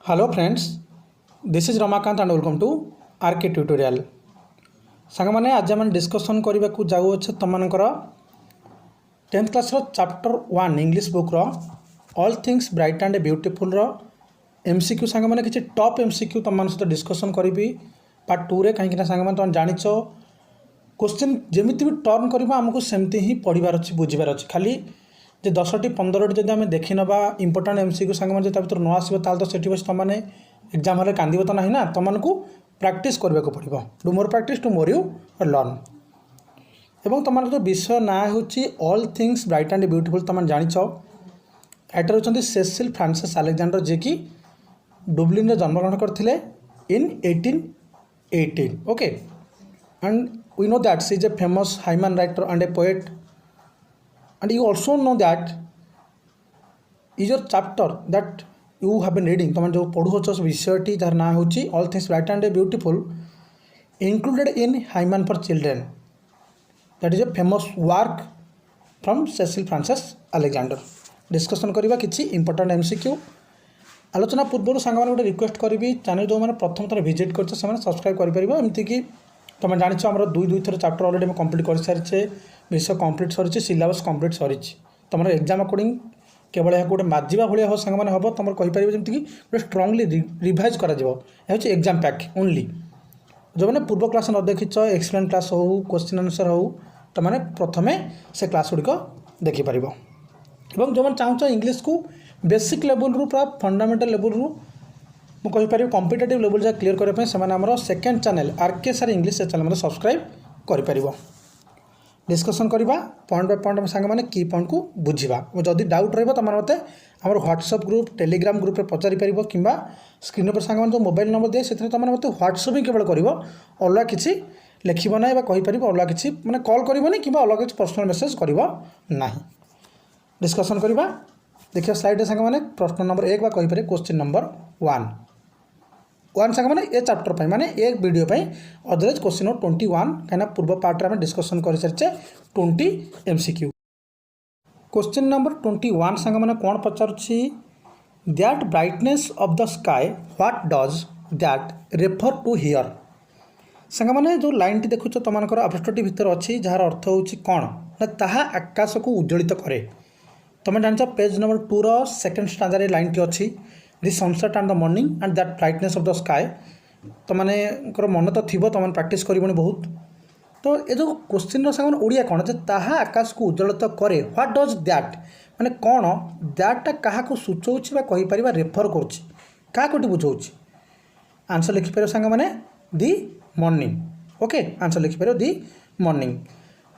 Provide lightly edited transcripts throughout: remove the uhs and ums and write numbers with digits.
Hello friends, this is Ramakant and welcome to RK tutorial. सांग मैंने आज आम डिस्कसन करने को जाऊे तुमकर 10th class chapter 1 English book all things bright and beautiful MCQ सांग मैंने किसी टॉप एमसीक्यू तुम सहित डिस्कसन करी पार्ट 2 रे कहीं सांग मैंने तुम जाच क्वेश्चन जमी भी टर्न करवा आमको सेमती ही पढ़ार अच्छी बुझार अच्छी खाली जे 10टी 15टी जब आम देखी ना इंपोर्टाट एमसीक्यू सांग मैंने भर न आसो तो से बस तुमने एग्जाम हल कांद तो ना तुमको प्रैक्टिस करने को पड़ो। Do more practice to more you learn. एवं तुम जो विषय ना हूँ all things bright and beautiful तुम जाच एटर होती सेसिल फ्रांसिस अलेक्जेंडर जे कि डुब्लिन जन्मग्रहण करते in 1818। Okay, and we know that she is a famous hymn writer and a poet, and you also know that is your chapter that you have been reading तुम जो पढ़ुच विषयटी जार ना हूँ all things bright and beautiful included in hymn for children, that is a famous work from Cecil Frances Alexander. Discussion करवा किसी important MCQ आलोचना पूर्व सांग मैंने गोटे रिक्वेस्ट करी चैनल जो मैंने प्रथम थर विजिट कर सब्सक्राइब करमती तुम जाच आम दुई थर चैप्टर अलरेडी कंप्लीट कर सारी विषय कंप्लीट सरी सिलेबस कंप्लीट सरी तुम एग्जाम अकॉर्डिंग केवल यहाँ गोटे माजिबा भाया हो सांग मैंने हम तुम कहीपर जमीक गोटे स्ट्रंगली रिवाइज कर एग्जाम पैक ओनली। जो मैंने पूर्व क्लास न देखी एक्सप्लेन क्लास हो क्वेश्चन आंसर हो तुमने प्रथमे से क्लास गुड़िक देखिपर। और जो मैंने चाहूँ इंग्लीश को बेसिक लेवल रू पूरा फंडामेंटल लेवल रू मुझे कॉम्पिटेटिव लेवल जहाँ क्लीयर करने से second channel R K sir English से चैनल सब्सक्राइब कर डिस्कसन करवा पॉइंट बाय पॉइंट सांग मैंने की पॉइंट को बुझा। जदि डाउट रही तुम मत आम व्हाट्सएप ग्रुप टेलीग्राम ग्रुप में पचारि पार कि स्क्रीन पर सांग जो मोबाइल नंबर दिए से तुम मत व्हाट्सएप ही केवल कर अलग किसी लिखब ना कहीपर अलग किसी मैंने कॉल करनी कि अलग किसी पर्सनल मेसेज करना। डिस्कसन करवा देखिए स्लाइड सांग मैंने प्रश्न नंबर 1 कहीपर क्वेश्चन नंबर 1 सांग मैंने ए चैप्टर पर माने एक वीडियो अदरवाइज क्वेश्चन नंबर 21 कहीं पूर्व पार्ट में डिस्कसन कर सारी 20 एमसीक्यू। क्वेश्चन नंबर 21 सांग मैंने कौन पचारुछि that brightness of the sky what does that refer to here. सांग मैंने जो लाइन टी देखुच तुमकर अपोस्ट्रोफी भितर अच्छी जार अर्थ होची कौन ना ताहा आकाश को उज्जवलित करे। तुम जान पेज नंबर 2 रो सेकेंड स्टांजार लाइन टी अच्छी the sunset and the morning and that brightness of the sky. तुमने मन तो थी तुम प्रैक्टिस कर बहुत। तो ये जो क्वेश्चन सांग ओडिया कौन जे ताहा आकाश को उज्जवलित करे व्हाट डज दैट माने कौन दैटा क्या सूचौछि बा कहि परिबा रेफर करुछि क्या बुझाऊँ। आंसर लिखिपर सांग मैंने दि मॉर्निंग। ओके, आंसर लिखिपर the morning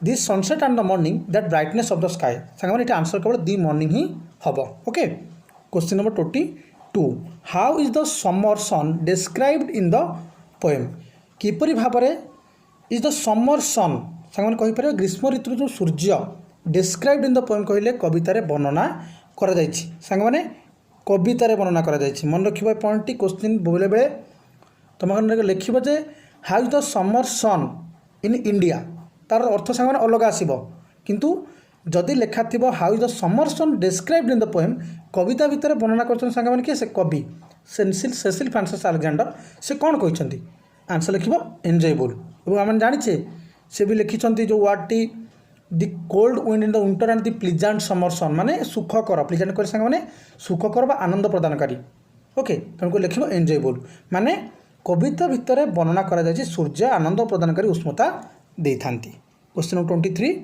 the sunset and the morning that brightness of the sky सांग मैंने आंसर केवल दि मॉर्निंग ही हम। Okay, question number 22 how is the summer sun described in the poem. किपरि भाव is the summer सन सांग मैंने कहीपर ग्रीष्म ऋतु जो सूर्य डिस्क्राइब्ड इन द पोएम कहले कवितार वर्णना कर सांग मैंने कवितार वर्णना कर मन रखा पॉइंट टी क्वेश्चन बेले बेले तुम लिखो जे how is the summer sun in India तार अर्थ सांग मैंने अलग आसो किंतु जदि लेखा थी how is the summer sun described in the poem कविता भितर वर्णना कर सांग मैंने किए से कवि सेसिल फ्रांसिस अलेक्जेंडर से कौन कहते आंसर लिख एंजॉयबल। और आम जाचे से भी लिखिं जो वर्ड टी the cold wind in the winter and the pleasant summer sun माने सुखकर प्लीजेंट कर सांग मैंने सुखकर बा आनंद प्रदानकारी। ओके, तेणुक लिख एंजॉयबल माने कविता भितर वर्णना कर सूर्य आनंद प्रदानकारी उष्मता दे था। Question number 23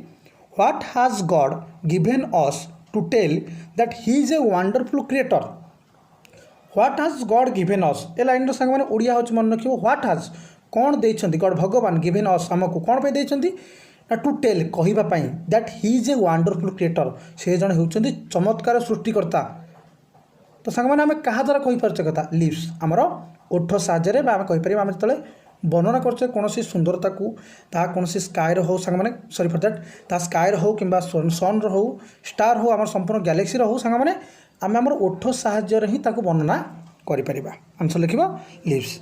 what has God given us to tell that he is a wonderful creator. What has God given us a line सांग मैंने ओडिया हूँ मन रखियो व्हाट हैज कौन देइछंती गॉड भगवान गिवेन अस आमको कौन पे देइछंती ना टू टेल कहवाई that he is a wonderful creator से जन होती चमत्कार सृष्टिकर्ता। तो सांग मैंने आम क्या द्वारा कहीपर कथा लिप्स आमर ओठ साहाଯ୍य आम कहीपर आम जो वर्णना करछे कौन सुंदरता को ता कौन स्कायर हो सांग मैंने सॉरी फॉर दैट ता स्कायर हो कि सन हो स्टार हो आम संपूर्ण गैलेक्सी हो सांग मैंने आम आम ओठ साहाଯ୍य ही वर्णना करें। आंसर लिख lips.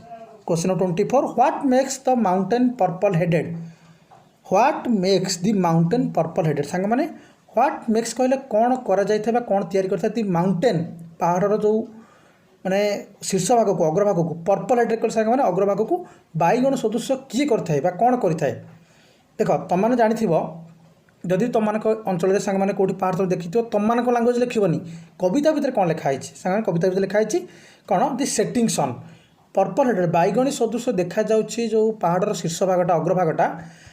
Question 24 what makes the mountain purple headed. What makes the mountain purple headed सांग मैंने व्हाट मेक्स कहले कौन करा जाइथा कौन तैयारी करता दि माउंटेन पहाड़ जो माने शीर्ष भाग को अग्रभाग को पर्पल हेडेड कले सांग माने अग्रभाग को बाइगण सदृश किए करथाय बा कोन करथाय देख तुम मैंने जानी जदि तुम अंचल सांग मैंने कौटी पहाड़ तक देखी तुम लांगुएज लिखनी कविता भितर कौन लिखाई सांग कविता भितर लिखाई कौन दि सेटिंग सन पर्पल हेडेड बैगणी सदृश देखा जो पहाड़ शीर्ष भागटा अग्रभागटा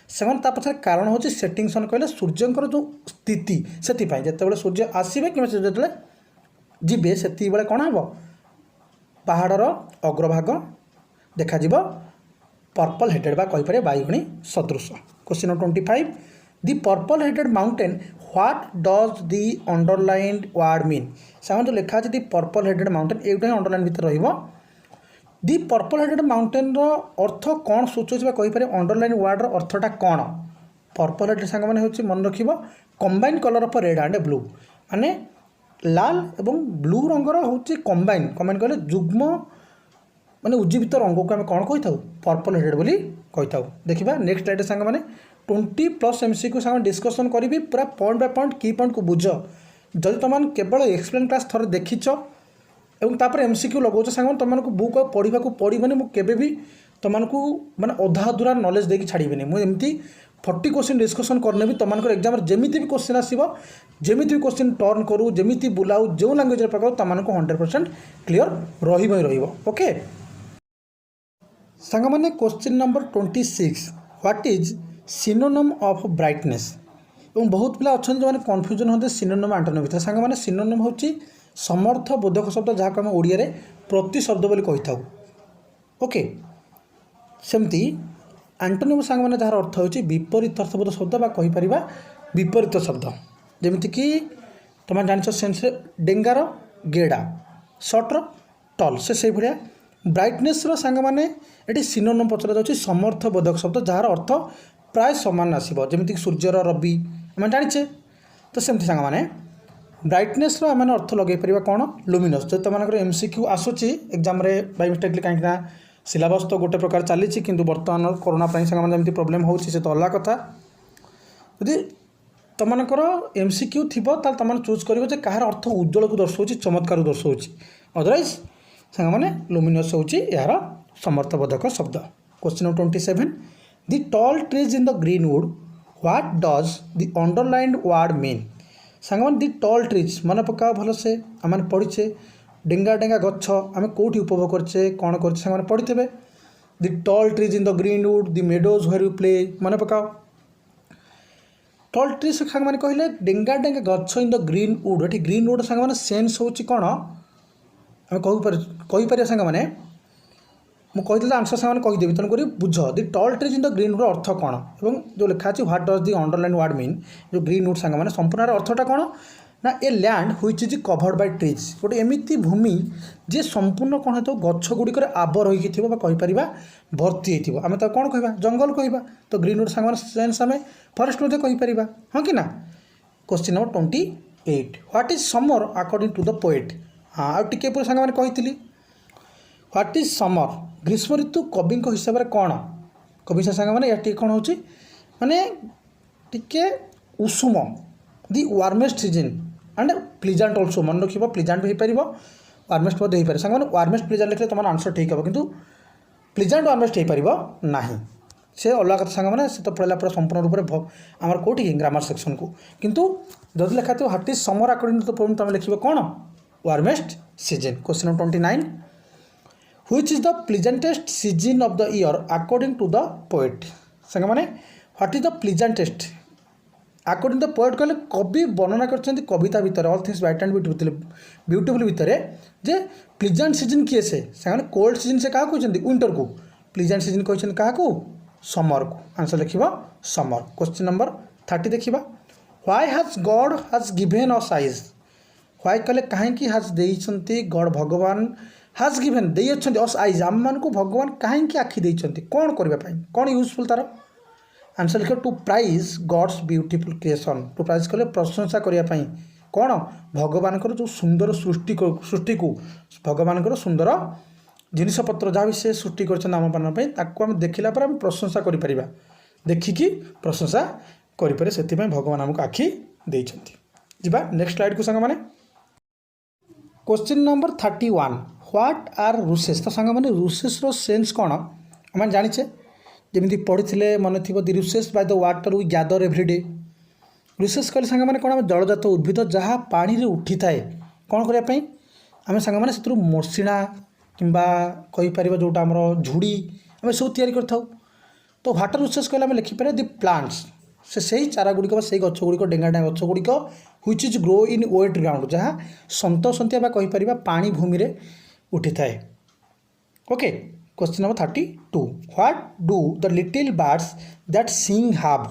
से पछे कारण हूँ सेटिंग सन कहले सूर्यंकर जो स्थिति से जिते सूर्य आसवे कि जो जीवे से कौन हम पहाड़र अग्रभाग देखा पर्पल हेडेड बा कहीपर बैगणी सदृश question number 25 the purple headed mountain what does the underlined word mean सामान जो लिखा दि पर्पल हेडेड माउंटेन एटा अंडरलाइन भितर रहिबो दि पर्पल हेडेड माउंटेन अर्थ कौन सूचौछि कहीपर अंडरलाइन वर्ड अर्थटा कौन पर्पल हेडेड सांग मैंने हूँ मन रख combine colour of red and blue माने लाल एवं ब्लू रंगर हूँ कंबाइन कहले जुग्म माने उज्जीवित रंग को आम कौन कही पर्पल हेडेड बोली कही देखा नेक्स्ट स्लाइड सांग मैंने 20+ MCQ सांग डिस्कसन करी पूरा पॉइंट बाय पॉइंट की पॉइंट को बुझ जदि तुम केवल एक्सप्लेन क्लास थोड़े देखीच और तापर MCQ लगौच सांग तुमको बुक पढ़ा पड़ोनी मुझे भी तुमको माने अधा अधूरा नॉलेज देकी छाड़बी मुझे 40 क्वेश्चन डिस्कसन करने भी तुम एग्जाम जमी भी क्वेश्चन आसो जमी भी क्वेश्चन टर्न करूँ जमी बुलाऊ जो लैंग्वेज पकाऊ तुमको 100% क्लीयर ओके सांग मैंने question number 26 what is synonym of brightness और बहुत पिला अच्छा जो मैंने कन्फ्यूजन होते सिनोनिम एंटोनिम भितर सांग मैंने सिनोनिम हूँ समर्थ बोधक शब्द जहाँ आम ओडिया प्रति शब्द बोली कही था ओके सेमती एंटोनिम सांग मैंने जार अर्थ हो विपरीत अर्थबोध शब्द बा कहीपर विपरीत शब्द जमीक तुम जान सेन्स डेंगार गेड़ा सर्टर टल से भाया ब्राइटनेस सांग मैंने ये सिनोनिम पचरा जाऊँगी समर्थ बोधक शब्द जार अर्थ प्राय सामान आसो जमीक सूर्यर रवि आम जाचे तो सेमती सांग मैंने ब्राइटनेस आम अर्थ लगे पार कौन लुमिनस जो तुम MCQ आसूँ एग्जाम बाय मिस्टेकली कहीं सिलेबस तो गोटे प्रकार चली किंतु बर्तमान कोरोना सांग जमी प्रोब्लेम हो तो अलग कथा यदि तुमकर MCQ थी तुम चूज कर कहार अर्थ उज्ज्वल को दर्शाऊँ चमत्कार दर्शाऊँ अदरवाइज सांग मैंने लुमिनस हूँ यार समर्थबोधक शब्द question number 27 the tall trees in the greenwood what does the underlined word mean सांग मैंने दि टॉल ट्रीज मन पकाओ भल से आम पढ़ीचे डेंगा डेंगा गछ आम कौटी उपभोग करचे कौन कर सांग मैंने पढ़ी the tall trees in the greenwood the meadows where you play मन पकाओ टॉल ट्रीज सांग मैंने कहले डेंगा डेंगा गछ इन द ग्रीनवुड ये ग्रीनवुड सांग मैंने सेन्स हूँ कौन आम कहीपर सांग मैंने मुझे आंसर सांग कहीदेवी तेणुक बुझ the tall trees in the greenwood अर्थ कौन और जो लिखा है what does the underline word mean जो ग्रीनवुड सांग मैंने संपूर्ण अर्थटा कौन ना a land which is covered by trees गोटे एमती भूमि जे संपूर्ण कौन हो गछ गुड़िक आवर होपर भर्ती हो आम तो कौन कह जंगल कह तो ग्रीनवुड सांग सेन्स आम फरेस्ट कहीपर हाँ कि ना question number 28 what is summer according to the poet हाँ आउ टे पूरा सांग मैंने कही व्हाट इज समर ग्रीष्म ऋतु कवि हिसाब से कौन कवि सांग मैंने या कौन हो माने टिके उषुम दि वार्मेस्ट सीजन एंड प्लीजांट अल्सो मन रख प्लीजांट भी हो पार वार्मेस्ट हो पारे सांग मैंने वार्मेस्ट प्लीजांट लिखले तुम आंसर ठीक हे कि प्लीजांट वार्मेस्ट हो पार ना से अलग कथा सांग मैंने से तो पढ़ला पूरा संपूर्ण रूप से आमर कौटी ग्रामर सेक्शन को किंतु जब लिखा थो what is summer according to the poem तुम लिख कौन warmest season question number 29 which is the pleasantest season of the year according to the poet सांग मैंने what is the pleasantest according to the poet कहले कवि वर्णना कर कविता भितर all things bright and beautiful भितर जे प्लीजेंट सीजन किए से सांग कोल्ड सीजन से क्या कहते विंटर को प्लीजेंट सीजन कहते क्या समर को आंसर लिखा समर क्वेश्चन नंबर 30 देखा why has God has given a size why कहले कहीं हाज देइछंती गॉड भगवान हाज गिवेन दे अस आइज आम मान को भगवान कहीं आखि देइछंती कौन करने कौन यूजफुल तार आंसर लिख to praise God's beautiful creation to praise कहले प्रशंसा करने कौन भगवान जो सुंदर सृष्टि को भगवान सुंदर जिनपतर जहाँ भी से सृष्टि कर देखला पर आम प्रशंसा कर देखिकी प्रशंसा करें से भगवान आमको आखि देइछंती। नेक्स्ट स्लाइड को सांग माने question number 31 what are rushes. तो सांग मैंने रुसेस सेन्स कौन आम जाचे जमी पढ़ी मन थी the rushes by the water we gather every day. Rushes कहले सांग मैंने कौन जलजात उद्भिद जहाँ पानी रे उठी थाए कौन करने आम सांग मैंने से मसिणा कि जोटा आम झुड़ी आम सब तैयारी कर। तो वाटर रुसेस कहले आम लिखिपर दि प्लांट्स से चारा गुड़िक से गछ गुड़िक डेंगा डेंगा गछ गुड़िक which is grow in wet ground जहाँ सन्तसंतिया कहीपर पानी भूमि रे उठी थाए। Okay question number 32 what do the little birds that sing have.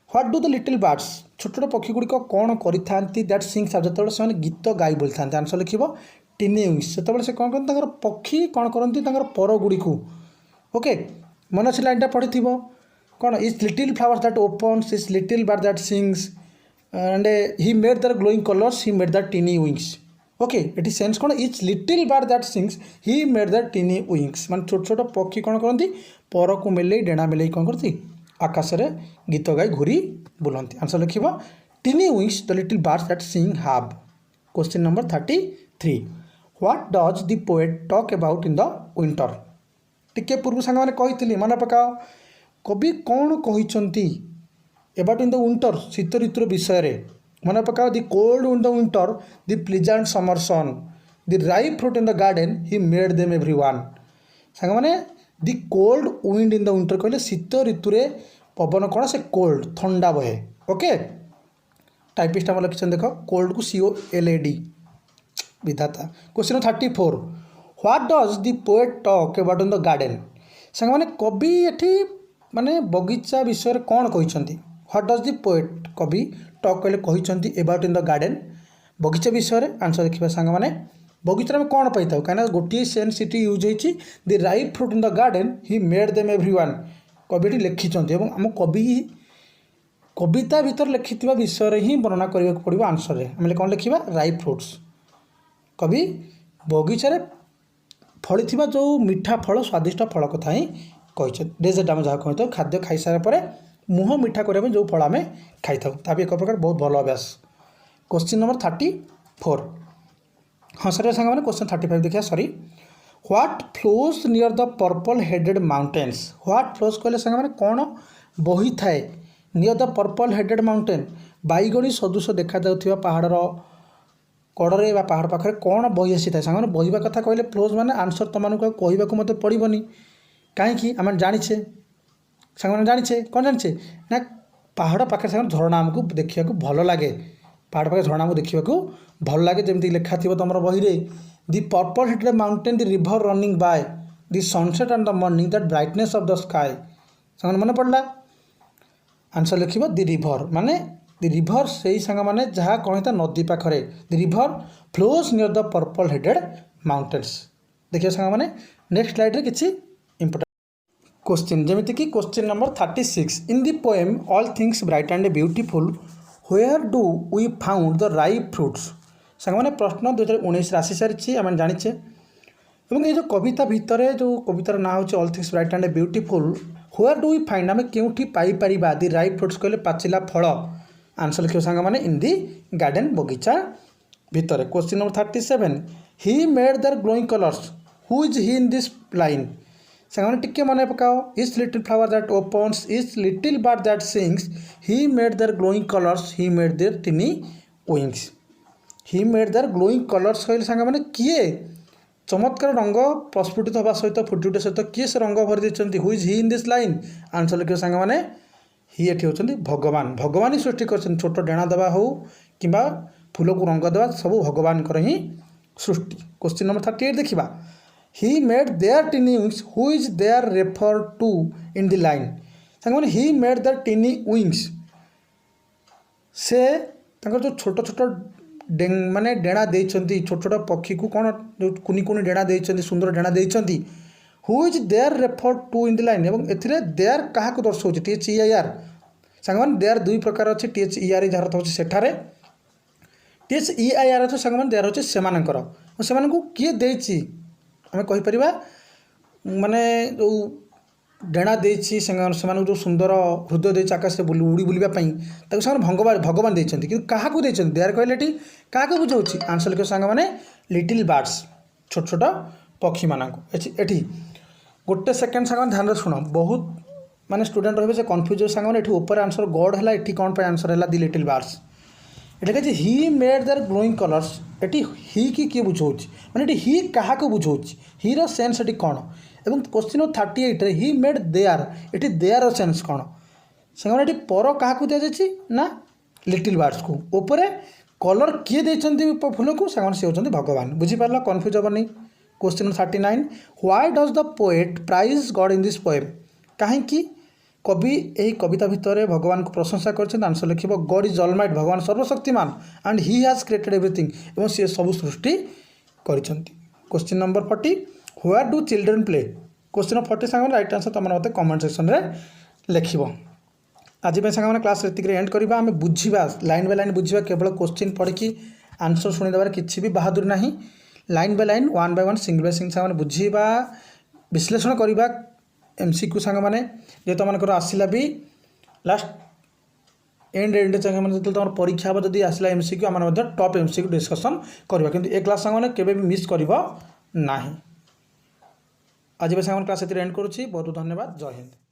What do the little birds छोट छोट पक्षी गुड़िक कौन करती दैट सिंग हैव जो से गीत गाई बोली था। आंसर लिख टिनी विंग्स से कौन करते पक्षी कौन करती पर गुड़ी को। ओके मन अच्छे लाइनटा पढ़ी थी कौन is little flowers that opens is little bird that sings and he made their glowing colours he made their tiny wings. Okay ये सेन्स कौन is little bird that sings he made their tiny wings मान छोट छोट पक्षी कौन करती पर को मेले डेणा मेले कौन करती आकाश में गीत गाई घूरी बुलती। आंसर लिख टिनी wings the little birds that sing have. Question number 33 what does the poet talk about in the winter. टिके पूर्व सांग मैंने कही मन पकाओ कवि कौन कहते अबाउट इन द विंटर शीत ऋतुर विषय मन पकाओ the cold in the winter the pleasant summer sun the ripe fruit in the garden he made them everyone. सांग मैंने the cold wind in the winter कहले शीत ऋतुरे पवन कौन से कोल्ड ठंडा बहे। ओके टाइपिस्ट आम लिखिं देख कोल्ड को COLD विधाता। Question 34 what does the poet talk about in the garden. सांग मैंने कवि ये माने बगीचा विषय कौन कहते व्हाट डज दि पोएट कवि टॉक कहते अबाउट इन द गार्डन बगीचा विषय। आंसर देखिए सांग मैंने बगीचा में कौन पाई कहीं गोटे सेन्स सीटी यूज होती the ripe fruit in the garden he made them everyone कवि लिखिंट आम कवि कविता भीतर लिखि विषय ही वर्णना करने को पड़ो। आंसर में आम कौन लिखा राइप फ्रूट्स कवि बगीचार फली जो मीठा फल स्वादिष्ट फल कथा ही कही डेजर्ट आम जहाँ कही खाद्य खाई सारे मुँह मीठा करने जो फल आम खाई था एक प्रकार बहुत भल अभ्यास। क्वेश्चन नंबर 34 हाँ सर सांग मैंने क्वेश्चन 35 देखिए sorry what flows near the purple headed mountains. What flows कहले सांग मैंने कौन बही थाए near the purple headed mountain बैगणी सदृश देखा जाउथिबा पहाड़र कड़े पहाड़ पाखे कौन बही आसी था सांग बहिबा कथा कहले फ्लोज माने आंसर तुमको कहवाक मत पड़ोनी कहीं आम जाचे सांग मैंने जाचे कौन जाचे ना पहाड़ पाखे सांग झरणा आमको देखा भल लगे पहाड़ पाखे झरणा आमको देखा भल लगे जमी लिखा थी तुम बही में the purple headed mountain the river running by the sunset and the morning that brightness of the sky सांग मन पड़ा। आंसर लिख दि रिभर माने दि रिभर से सांग मैंने जहाँ कहता नदी पाखे the river flows near the purple headed mountains. देखिए सांग मैंने नेक्स्ट स्लाइड रे किसी इंपोर्टेंट क्वेश्चन जमीती कि question number 36 in the poem all things bright and beautiful where do we found the ripe fruits. सांग मैंने प्रश्न 2019 आसी सारी आम जाचे और ये जो कविता भितर जो कवितार ना हो all things bright and beautiful where do we find आम के पाइपर दि राइप फ्रूट्स कहले पाचिला फल। आंसर लिखो सांग मैंने इन दि गार्डन बगीचा भितर। Question number 37 he made their glowing colours who is he in this line. सांग मैंने टिके मन पकाओ is little flower that opens is little bird that sings he made their glowing colours he made their tiny wings. He made their glowing colours कहले सांग मैंने किए चमत्कार रंग प्रस्फुटित होगा सहित फुटी उठा सहित किए से रंग भरी देते who is he in this line. Answer लिखे सांग मैंने ही ये होती भगवान भगवान ही सृष्टि कर छोट डेणा देवा हो कि फूल को रंग देवा सब भगवान ही सृष्टि। क्वेश्चन नंबर 38 देखा he made their tiny wings who is there refer to in the line. सांग मैंने he made their tiny wings से जो छोट छोट माने डेणा देइछंती छोट छोट पक्षी को कौन जो कुनी कुनी डेणा देइछंती सुंदर डेणा देइछंती who is there refer to in the line एवं एथिरे देयर कहा को दर्शाउछि THEIR। सांग मैंने देयर दुई प्रकार अच्छे THEIR जार अर्थ होछि सेठारे THEIR अर्थ सांग मैंने देयर होछि सेमानकर सेमानकु किए देइछि आमे कहि परिबा माने जो डेणा देइछि सेमानकु जो सुंदर हृदय देइछि आकाश से उड़ी बुलिबा पई ताकु सांग भगवान देइछंती कि कहा को देइछंती देयर कहलेटी कहा को बुझाउछि। आंसर लिखो सांग मैंने लिटिल बर्ड्स छोट छोट पक्षी मानक एठी गोटे सेकेंड सांग ध्यान शुण बहुत माने स्टूडेंट रहे से कन्फ्यूज सांग मैंने ऊपर आंसर गॉड है ये कौन पर आंसर है दी लिटिल बार्स ये कहते he made their glowing colours एटी ही कि किए बुझाऊँ मैंने ही क्या बुझाऊँ ही सेन्स ये कौन एवं क्वेश्चन 38 ही मेड देयर ये देयर सेन्स कौन से पर क्या दि जाए ना लिटिल बार्ड्स को ऊपर कलर किए देते फूल को से होती भगवान बुझीपार कन्फ्यूज हेनी question 39 why does the poet praise God in this poem कहीं कवि यही कविता भितर भगवान को प्रशंसा कर आंसर लिख गॉड इज ऑलमाइट भगवान सर्वशक्तिमान and he has created everything एवं सी सब सृष्टि कर question number 40 where do children play question 40 सांग राइट आंसर तुम मत कमेंट सेक्शन में लिख आज सांग क्लास एंड करवा आम बुझा लाइन बाय लाइन बुझा केवल क्वेश्चन पढ़ी आंसर शुणीदेव किसी भी बहादुरी ना line by line one by one single by single सांग बुझा विश्लेषण करवा एमसीक्यू सांग मैंने जे तुम आसला भी लास्ट एंड सांग जो तुम परीक्षा हम जब आसला एमसीक्यू आम टॉप एमसीक्यू डिस्कसन करवा कि ए क्लास सांग मैंने केवे भी मिस कर ना आज सांग क्लास एंड करुँच बहुत बहुत धन्यवाद जय हिंद।